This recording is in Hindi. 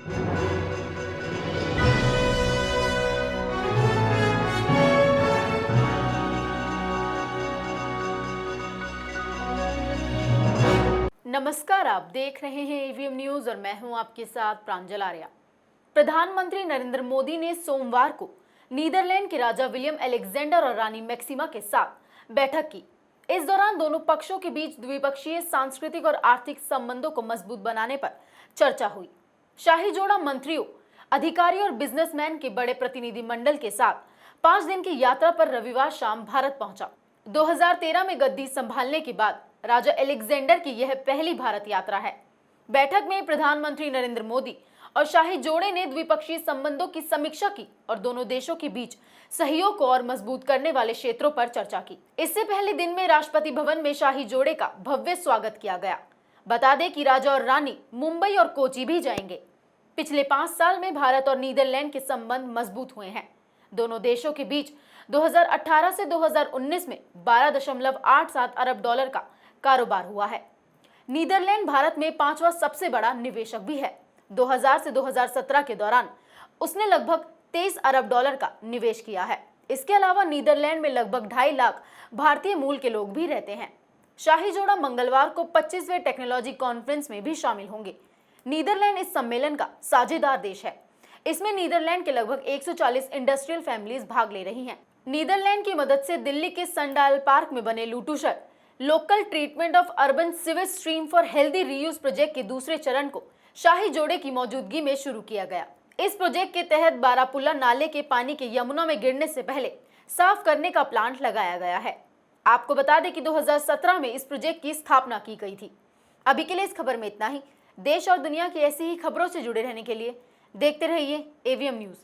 नमस्कार, आप देख रहे हैं एवीएम न्यूज और मैं हूं आपके साथ प्रांजल आर्या। प्रधानमंत्री नरेंद्र मोदी ने सोमवार को नीदरलैंड के राजा विलियम अलेक्जेंडर और रानी मैक्सिमा के साथ बैठक की। इस दौरान दोनों पक्षों के बीच द्विपक्षीय सांस्कृतिक और आर्थिक संबंधों को मजबूत बनाने पर चर्चा हुई। शाही जोड़ा मंत्रियों, अधिकारियों और बिजनेसमैन के बड़े प्रतिनिधिमंडल के साथ 5 दिन की यात्रा पर रविवार शाम भारत पहुंचा। 2013 में गद्दी संभालने के बाद राजा अलेक्जेंडर की यह पहली भारत यात्रा है। बैठक में प्रधानमंत्री नरेंद्र मोदी और शाही जोड़े ने द्विपक्षीय संबंधों की समीक्षा की और दोनों देशों के बीच सहयोग को और मजबूत करने वाले क्षेत्रों पर चर्चा की। इससे पहले दिन में राष्ट्रपति भवन में शाही जोड़े का भव्य स्वागत किया गया। बता दें कि राजा और रानी मुंबई और कोची भी जाएंगे। पिछले 5 साल में भारत और नीदरलैंड के संबंध मजबूत हुए हैं। दोनों देशों के बीच 2018 से 2019 में $12.87 अरब का कारोबार हुआ है। नीदरलैंड भारत में 5वां सबसे बड़ा निवेशक भी है। 2000 से 2017 के दौरान उसने लगभग $23 अरब का निवेश किया है। इसके अलावा नीदरलैंड में लगभग 2.5 लाख भारतीय मूल के लोग भी रहते हैं। शाही जोड़ा मंगलवार को 25वें टेक्नोलॉजी कॉन्फ्रेंस में भी शामिल होंगे। नीदरलैंड इस सम्मेलन का साझेदार देश है। इसमें नीदरलैंड के लगभग 140 इंडस्ट्रियल फैमिलीज भाग ले रही हैं। नीदरलैंड की मदद से दिल्ली के संडायल पार्क में बने लूटूशर local treatment of urban sewage stream for healthy reuse project के दूसरे चरण को शाही जोड़े की मौजूदगी में शुरू किया गया। इस प्रोजेक्ट के तहत बारापुल्ला नाले के पानी के यमुना में गिरने से पहले साफ करने का प्लांट लगाया गया है। आपको बता दें कि 2017 में इस प्रोजेक्ट की स्थापना की गई थी। अभी के लिए इस खबर में इतना ही। देश और दुनिया की ऐसी ही खबरों से जुड़े रहने के लिए देखते रहिए एवीएम न्यूज।